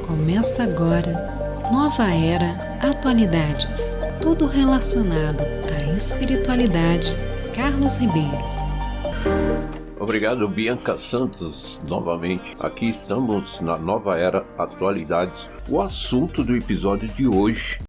Começa agora, Nova Era Atualidades. Tudo relacionado à espiritualidade. Carlos Ribeiro. Obrigado, Bianca Santos, novamente. Aqui estamos na Nova Era Atualidades. O assunto do episódio de hoje,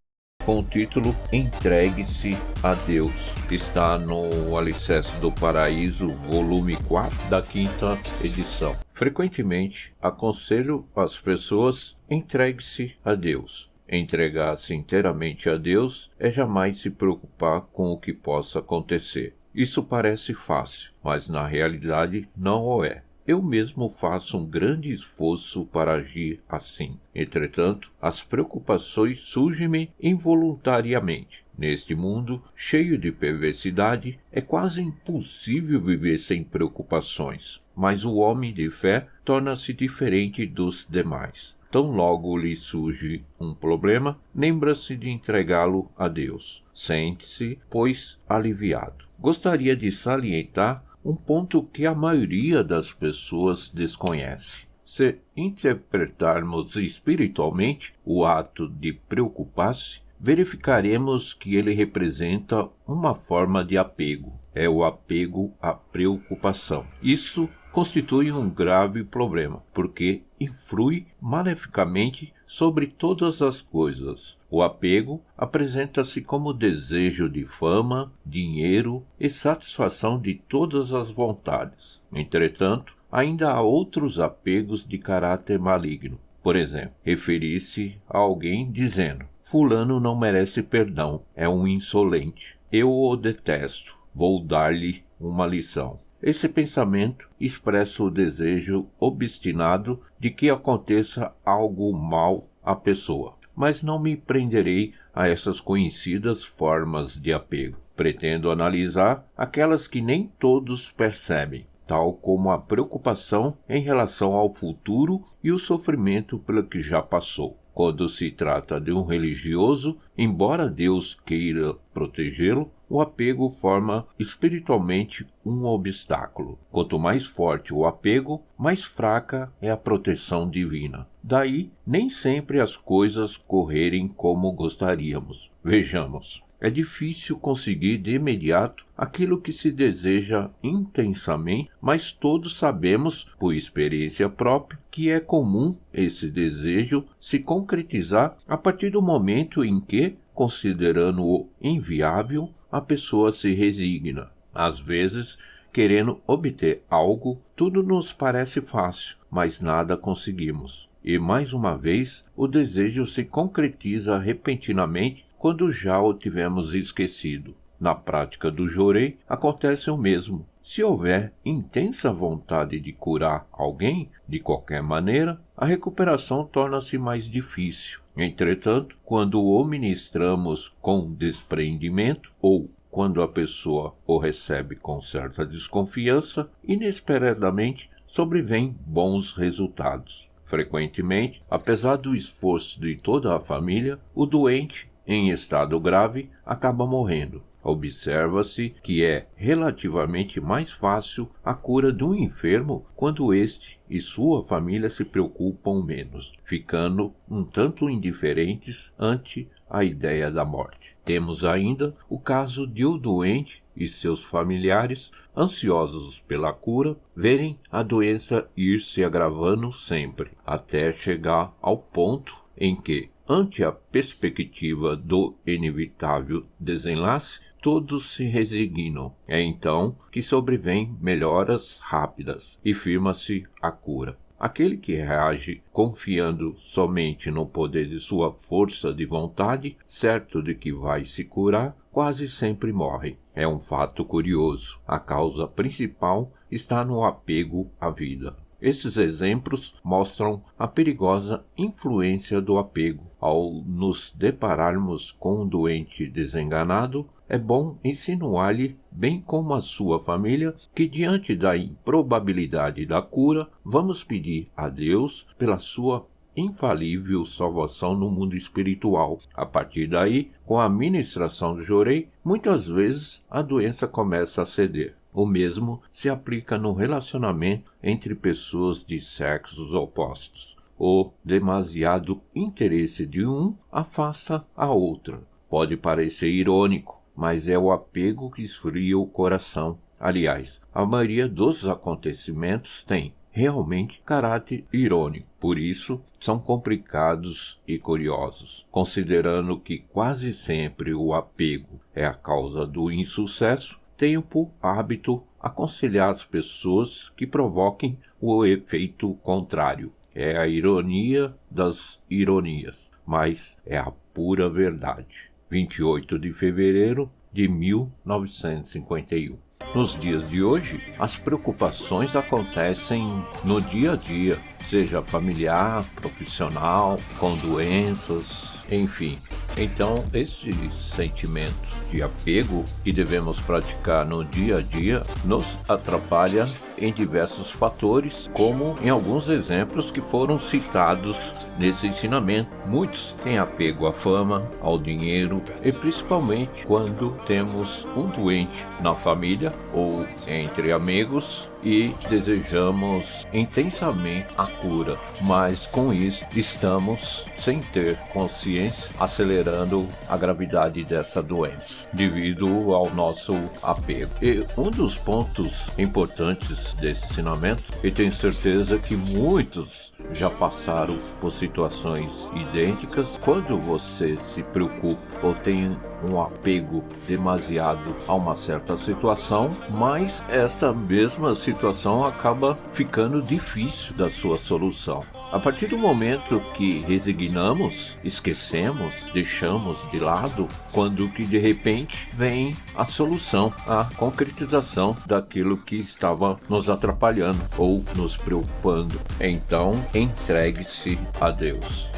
com o título Entregue-se a Deus, está no Alicerce do Paraíso, volume 4, da 5ª edição. Frequentemente, aconselho as pessoas: entregue-se a Deus. Entregar-se inteiramente a Deus é jamais se preocupar com o que possa acontecer. Isso parece fácil, mas na realidade não o é. Eu mesmo faço um grande esforço para agir assim. Entretanto, as preocupações surgem-me involuntariamente. Neste mundo cheio de perversidade, é quase impossível viver sem preocupações. Mas o homem de fé torna-se diferente dos demais. Tão logo lhe surge um problema, lembra-se de entregá-lo a Deus. Sente-se, pois, aliviado. Gostaria de salientar um ponto que a maioria das pessoas desconhece. Se interpretarmos espiritualmente o ato de preocupar-se, verificaremos que ele representa uma forma de apego. É o apego à preocupação. Isso constitui um grave problema, porque influi maleficamente sobre todas as coisas. O apego apresenta-se como desejo de fama, dinheiro e satisfação de todas as vontades. Entretanto, ainda há outros apegos de caráter maligno. Por exemplo, referir-se a alguém dizendo: fulano não merece perdão, é um insolente, eu o detesto, vou dar-lhe uma lição. Esse pensamento expressa o desejo obstinado de que aconteça algo mal à pessoa. Mas não me prenderei a essas conhecidas formas de apego. Pretendo analisar aquelas que nem todos percebem, tal como a preocupação em relação ao futuro e o sofrimento pelo que já passou. Quando se trata de um religioso, embora Deus queira protegê-lo, o apego forma espiritualmente um obstáculo. Quanto mais forte o apego, mais fraca é a proteção divina. Daí, nem sempre as coisas correrem como gostaríamos. Vejamos. É difícil conseguir de imediato aquilo que se deseja intensamente, mas todos sabemos, por experiência própria, que é comum esse desejo se concretizar a partir do momento em que, considerando-o inviável, a pessoa se resigna. Às vezes, querendo obter algo, tudo nos parece fácil, mas nada conseguimos. E, mais uma vez, o desejo se concretiza repentinamente quando já o tivemos esquecido. Na prática do jorei, acontece o mesmo. Se houver intensa vontade de curar alguém, de qualquer maneira, a recuperação torna-se mais difícil. Entretanto, quando o ministramos com desprendimento ou quando a pessoa o recebe com certa desconfiança, inesperadamente sobrevêm bons resultados. Frequentemente, apesar do esforço de toda a família, o doente, em estado grave, acaba morrendo. Observa-se que é relativamente mais fácil a cura de um enfermo quando este e sua família se preocupam menos, ficando um tanto indiferentes ante a ideia da morte. Temos ainda o caso de o doente e seus familiares, ansiosos pela cura, verem a doença ir se agravando sempre, até chegar ao ponto em que, ante a perspectiva do inevitável desenlace, todos se resignam. É então que sobrevêm melhoras rápidas e firma-se a cura. Aquele que reage confiando somente no poder de sua força de vontade, certo de que vai se curar, quase sempre morre. É um fato curioso. A causa principal está no apego à vida. Esses exemplos mostram a perigosa influência do apego. Ao nos depararmos com um doente desenganado, é bom insinuar-lhe, bem como a sua família, que diante da improbabilidade da cura, vamos pedir a Deus pela sua infalível salvação no mundo espiritual. A partir daí, com a ministração do Jorei, muitas vezes a doença começa a ceder. O mesmo se aplica no relacionamento entre pessoas de sexos opostos. O demasiado interesse de um afasta a outra. Pode parecer irônico, mas é o apego que esfria o coração. Aliás, a maioria dos acontecimentos tem realmente caráter irônico. Por isso, são complicados e curiosos, considerando que quase sempre o apego é a causa do insucesso. Tenho por hábito aconselhar as pessoas que provoquem o efeito contrário. É a ironia das ironias, mas é a pura verdade. 28 de fevereiro de 1951. Nos dias de hoje, as preocupações acontecem no dia a dia, seja familiar, profissional, com doenças, enfim. Então, esse sentimento de apego que devemos praticar no dia a dia nos atrapalha em diversos fatores, como em alguns exemplos que foram citados nesse ensinamento. Muitos têm apego à fama, ao dinheiro e principalmente quando temos um doente na família ou entre amigos e desejamos intensamente a cura, mas com isso estamos, sem ter consciência, acelerando a gravidade dessa doença devido ao nosso apego. E um dos pontos importantes desse ensinamento, e tenho certeza que muitos já passaram por situações idênticas, quando você se preocupa ou tem um apego demasiado a uma certa situação, mas esta mesma situação acaba ficando difícil da sua solução. A partir do momento que resignamos, esquecemos, deixamos de lado, quando que de repente vem a solução, a concretização daquilo que estava nos atrapalhando ou nos preocupando. Então, entregue-se a Deus.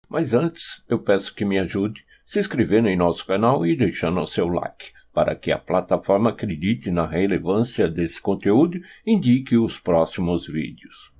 Mas antes, eu peço que me ajude se inscrevendo em nosso canal e deixando o seu like, para que a plataforma acredite na relevância desse conteúdo e indique os próximos vídeos.